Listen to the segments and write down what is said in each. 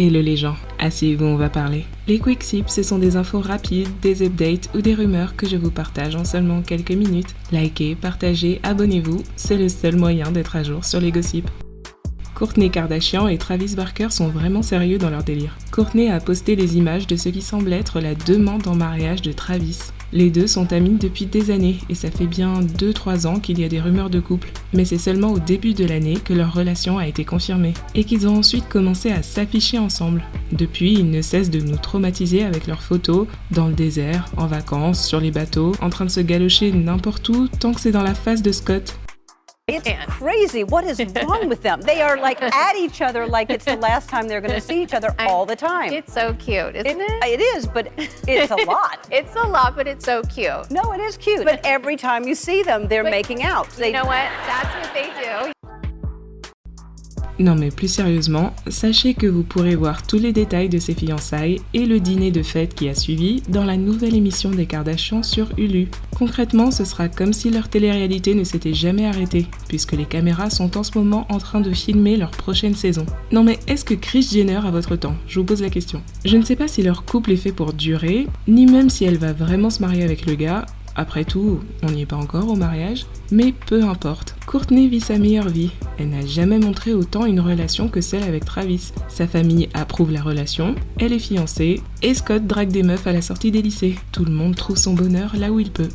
Hello les gens, asseyez-vous, on va parler. Les Quick Sips, ce sont des infos rapides, des updates ou des rumeurs que je vous partage en seulement quelques minutes. Likez, partagez, abonnez-vous, c'est le seul moyen d'être à jour sur les gossips. Kourtney Kardashian et Travis Barker sont vraiment sérieux dans leur délire. Kourtney a posté les images de ce qui semble être la demande en mariage de Travis. Les deux sont amis depuis des années et ça fait bien 2-3 ans qu'il y a des rumeurs de couple. Mais c'est seulement au début de l'année que leur relation a été confirmée et qu'ils ont ensuite commencé à s'afficher ensemble. Depuis, ils ne cessent de nous traumatiser avec leurs photos, dans le désert, en vacances, sur les bateaux, en train de se galocher n'importe où tant que c'est dans la face de Scott. It's crazy. What is wrong with them? They are like at each other like it's the last time they're going to see each other all the time. It's so cute, isn't it? It is, but it's a lot. It's a lot, but it's so cute. No, it is cute. But every time you see them, they're making out. You know what? That's what they do. Non mais plus sérieusement, sachez que vous pourrez voir tous les détails de ces fiançailles et le dîner de fête qui a suivi dans la nouvelle émission des Kardashians sur Hulu. Concrètement, ce sera comme si leur télé-réalité ne s'était jamais arrêtée, puisque les caméras sont en ce moment en train de filmer leur prochaine saison. Non mais est-ce que Kris Jenner a votre temps? Je vous pose la question. Je ne sais pas si leur couple est fait pour durer, ni même si elle va vraiment se marier avec le gars. Après tout, on n'y est pas encore au mariage, mais peu importe. Kourtney vit sa meilleure vie. Elle n'a jamais montré autant une relation que celle avec Travis. Sa famille approuve la relation, elle est fiancée, et Scott drague des meufs à la sortie des lycées. Tout le monde trouve son bonheur là où il peut.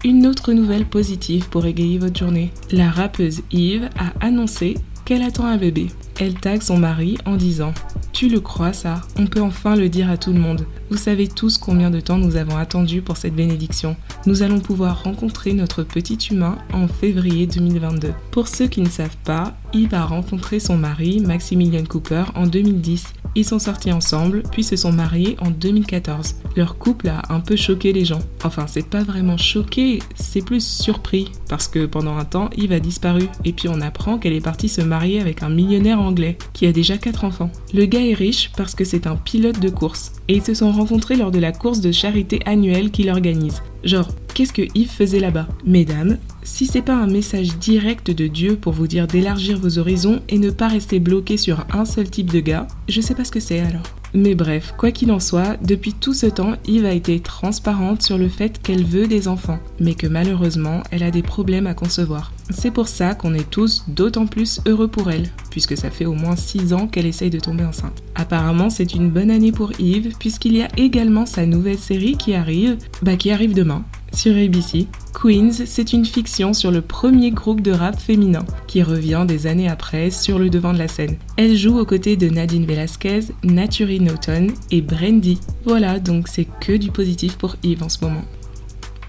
Une autre nouvelle positive pour égayer votre journée. La rappeuse Eve a annoncé qu'elle attend un bébé. Elle tague son mari en disant « Tu le crois ça? On peut enfin le dire à tout le monde. Vous savez tous combien de temps nous avons attendu pour cette bénédiction. Nous allons pouvoir rencontrer notre petit humain en février 2022. » Pour ceux qui ne savent pas, Eve a rencontré son mari, Maximilian Cooper, en 2010. Ils sont sortis ensemble, puis se sont mariés en 2014. Leur couple a un peu choqué les gens. Enfin, c'est pas vraiment choqué, c'est plus surpris. Parce que pendant un temps, Eve a disparu. Et puis on apprend qu'elle est partie se marier avec un millionnaire anglais, qui a déjà 4 enfants. Le gars est riche parce que c'est un pilote de course. Et ils se sont rencontrés lors de la course de charité annuelle qu'il organise. Genre, qu'est-ce que Yves faisait là-bas? Mesdames, si c'est pas un message direct de Dieu pour vous dire d'élargir vos horizons et ne pas rester bloqué sur un seul type de gars, je sais pas ce que c'est alors. Mais bref, quoi qu'il en soit, depuis tout ce temps, Yves a été transparente sur le fait qu'elle veut des enfants, mais que malheureusement, elle a des problèmes à concevoir. C'est pour ça qu'on est tous d'autant plus heureux pour elle, puisque ça fait au moins 6 ans qu'elle essaye de tomber enceinte. Apparemment, c'est une bonne année pour Yves, puisqu'il y a également sa nouvelle série qui arrive demain, sur ABC. Queens, c'est une fiction sur le premier groupe de rap féminin, qui revient des années après sur le devant de la scène. Elle joue aux côtés de Nadine Velasquez, Naturi Naughton et Brandy. Voilà, donc c'est que du positif pour Yves en ce moment.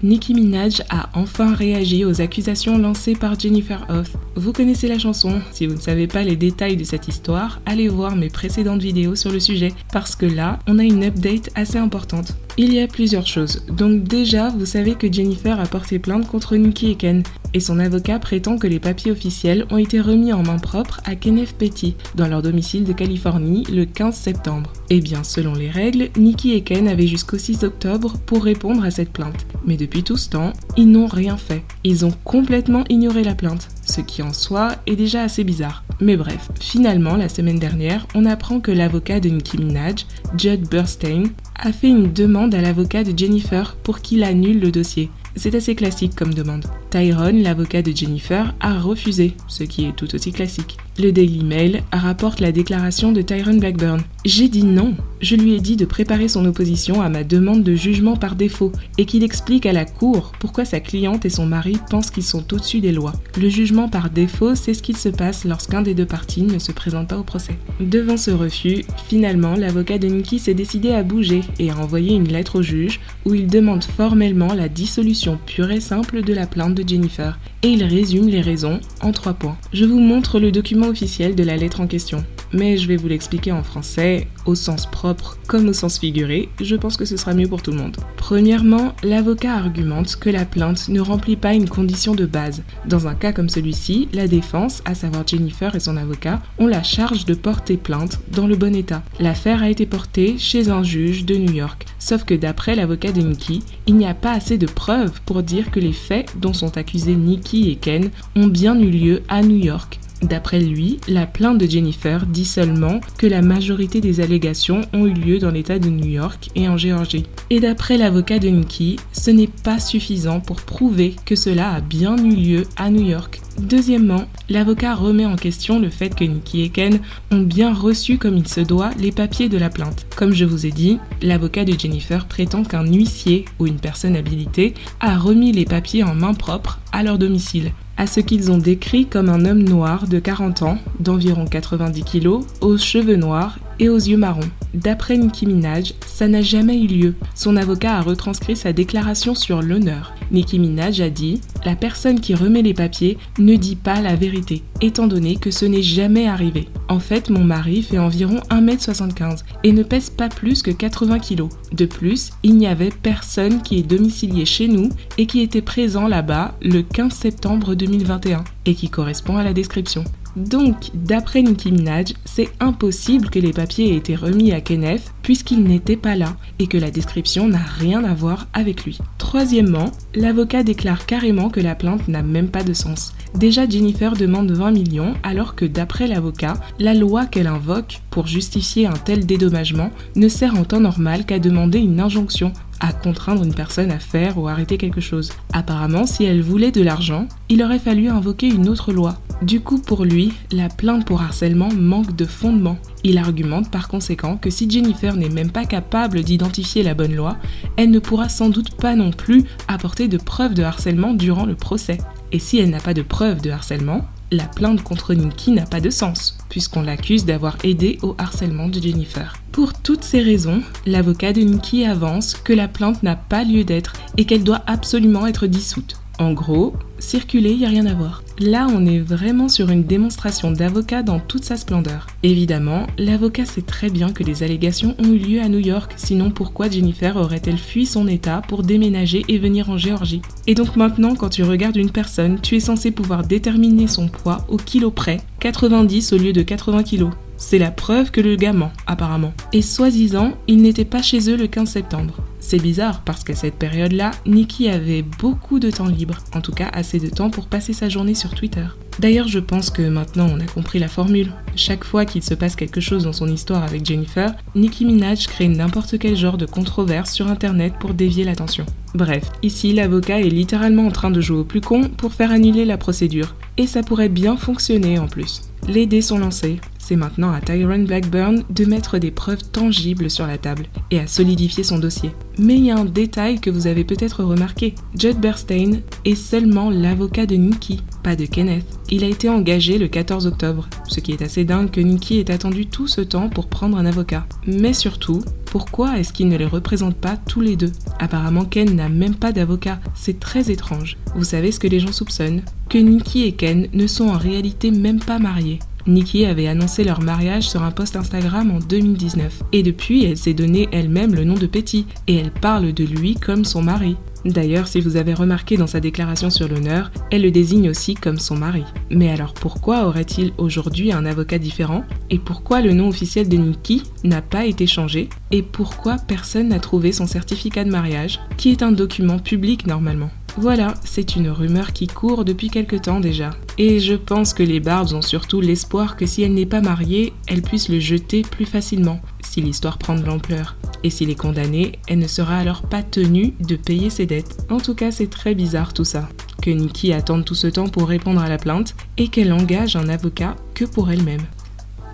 Nicki Minaj a enfin réagi aux accusations lancées par Jennifer Hough. Vous connaissez la chanson, si vous ne savez pas les détails de cette histoire, allez voir mes précédentes vidéos sur le sujet, parce que là, on a une update assez importante. Il y a plusieurs choses. Donc déjà, vous savez que Jennifer a porté plainte contre Nicki et Ken, et son avocat prétend que les papiers officiels ont été remis en main propre à Kenneth Petty, dans leur domicile de Californie, le 15 septembre. Eh bien, selon les règles, Nicki et Ken avaient jusqu'au 6 octobre pour répondre à cette plainte. Mais depuis tout ce temps, ils n'ont rien fait. Ils ont complètement ignoré la plainte, ce qui en soi est déjà assez bizarre. Mais bref, finalement, la semaine dernière, on apprend que l'avocat de Nicki Minaj, Judd Burstein, a fait une demande à l'avocat de Jennifer pour qu'il annule le dossier. C'est assez classique comme demande. Tyrone, l'avocat de Jennifer, a refusé, ce qui est tout aussi classique. Le Daily Mail rapporte la déclaration de Tyrone Blackburn. « J'ai dit non. Je lui ai dit de préparer son opposition à ma demande de jugement par défaut et qu'il explique à la cour pourquoi sa cliente et son mari pensent qu'ils sont au-dessus des lois. Le jugement par défaut, c'est ce qu'il se passe lorsqu'un des deux parties ne se présente pas au procès. » Devant ce refus, finalement, l'avocat de Nicki s'est décidé à bouger et a envoyé une lettre au juge où il demande formellement la dissolution pure et simple de la plainte de Jennifer. Et il résume les raisons en 3 points. Je vous montre le document officiel de la lettre en question, mais je vais vous l'expliquer en français, au sens propre comme au sens figuré, je pense que ce sera mieux pour tout le monde. Premièrement, l'avocat argumente que la plainte ne remplit pas une condition de base. Dans un cas comme celui-ci, la défense, à savoir Jennifer et son avocat, ont la charge de porter plainte dans le bon état. L'affaire a été portée chez un juge de New York, sauf que d'après l'avocat de Nicki, il n'y a pas assez de preuves pour dire que les faits dont sont accusés Nicki et Ken ont bien eu lieu à New York. D'après lui, la plainte de Jennifer dit seulement que la majorité des allégations ont eu lieu dans l'État de New York et en Géorgie. Et d'après l'avocat de Nikki, ce n'est pas suffisant pour prouver que cela a bien eu lieu à New York. Deuxièmement, l'avocat remet en question le fait que Nikki et Ken ont bien reçu comme il se doit les papiers de la plainte. Comme je vous ai dit, l'avocat de Jennifer prétend qu'un huissier ou une personne habilitée a remis les papiers en main propre à leur domicile, à ce qu'ils ont décrit comme un homme noir de 40 ans, d'environ 90 kg, aux cheveux noirs et aux yeux marrons. D'après Nicki Minaj, ça n'a jamais eu lieu. Son avocat a retranscrit sa déclaration sur l'honneur. Nicki Minaj a dit « La personne qui remet les papiers ne dit pas la vérité, étant donné que ce n'est jamais arrivé. En fait, mon mari fait environ 1m75 et ne pèse pas plus que 80 kg. De plus, il n'y avait personne qui est domicilié chez nous et qui était présent là-bas le 15 septembre 2021 et qui correspond à la description. » Donc, d'après Nicki Minaj, c'est impossible que les papiers aient été remis à Kenneth puisqu'il n'était pas là et que la description n'a rien à voir avec lui. Troisièmement, l'avocat déclare carrément que la plainte n'a même pas de sens. Déjà, Jennifer demande 20 millions alors que d'après l'avocat, la loi qu'elle invoque pour justifier un tel dédommagement ne sert en temps normal qu'à demander une injonction, à contraindre une personne à faire ou arrêter quelque chose. Apparemment, si elle voulait de l'argent, il aurait fallu invoquer une autre loi. Du coup, pour lui, la plainte pour harcèlement manque de fondement. Il argumente par conséquent que si Jennifer n'est même pas capable d'identifier la bonne loi, elle ne pourra sans doute pas non plus apporter de preuves de harcèlement durant le procès. Et si elle n'a pas de preuves de harcèlement, la plainte contre Nikki n'a pas de sens, puisqu'on l'accuse d'avoir aidé au harcèlement de Jennifer. Pour toutes ces raisons, l'avocat de Nikki avance que la plainte n'a pas lieu d'être et qu'elle doit absolument être dissoute. En gros, circuler, il n'y a rien à voir. Là, on est vraiment sur une démonstration d'avocat dans toute sa splendeur. Évidemment, l'avocat sait très bien que les allégations ont eu lieu à New York, sinon pourquoi Jennifer aurait-elle fui son état pour déménager et venir en Géorgie? Et donc maintenant, quand tu regardes une personne, tu es censé pouvoir déterminer son poids au kilo près, 90 au lieu de 80 kg. C'est la preuve que le gars ment, apparemment. Et soi-disant, il n'était pas chez eux le 15 septembre. C'est bizarre parce qu'à cette période-là, Nikki avait beaucoup de temps libre, en tout cas assez de temps pour passer sa journée sur Twitter. D'ailleurs, je pense que maintenant on a compris la formule. Chaque fois qu'il se passe quelque chose dans son histoire avec Jennifer, Nicki Minaj crée n'importe quel genre de controverse sur internet pour dévier l'attention. Bref, ici l'avocat est littéralement en train de jouer au plus con pour faire annuler la procédure. Et ça pourrait bien fonctionner en plus. Les dés sont lancés. C'est maintenant à Tyrone Blackburn de mettre des preuves tangibles sur la table et à solidifier son dossier. Mais il y a un détail que vous avez peut-être remarqué. Judd Burstein est seulement l'avocat de Nikki, pas de Kenneth. Il a été engagé le 14 octobre, ce qui est assez dingue que Nikki ait attendu tout ce temps pour prendre un avocat. Mais surtout, pourquoi est-ce qu'il ne les représente pas tous les deux? Apparemment, Ken n'a même pas d'avocat. C'est très étrange. Vous savez ce que les gens soupçonnent? Que Nikki et Ken ne sont en réalité même pas mariés. Nikki avait annoncé leur mariage sur un post Instagram en 2019. Et depuis, elle s'est donné elle-même le nom de Petty, et elle parle de lui comme son mari. D'ailleurs, si vous avez remarqué dans sa déclaration sur l'honneur, elle le désigne aussi comme son mari. Mais alors pourquoi aurait-il aujourd'hui un avocat différent? Et pourquoi le nom officiel de Nikki n'a pas été changé? Et pourquoi personne n'a trouvé son certificat de mariage, qui est un document public normalement? Voilà, c'est une rumeur qui court depuis quelque temps déjà. Et je pense que les Barbs ont surtout l'espoir que si elle n'est pas mariée, elle puisse le jeter plus facilement, si l'histoire prend de l'ampleur. Et s'il est condamné, elle ne sera alors pas tenue de payer ses dettes. En tout cas, c'est très bizarre tout ça. Que Nikki attende tout ce temps pour répondre à la plainte et qu'elle engage un avocat que pour elle-même.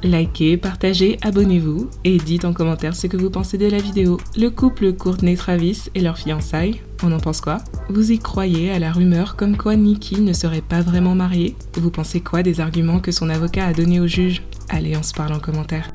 Likez, partagez, abonnez-vous et dites en commentaire ce que vous pensez de la vidéo. Le couple Courtney-Travis et leur fiançailles, on en pense quoi? Vous y croyez à la rumeur comme quoi Nikki ne serait pas vraiment mariée? Vous pensez quoi des arguments que son avocat a donnés au juge? Allez, on se parle en commentaire.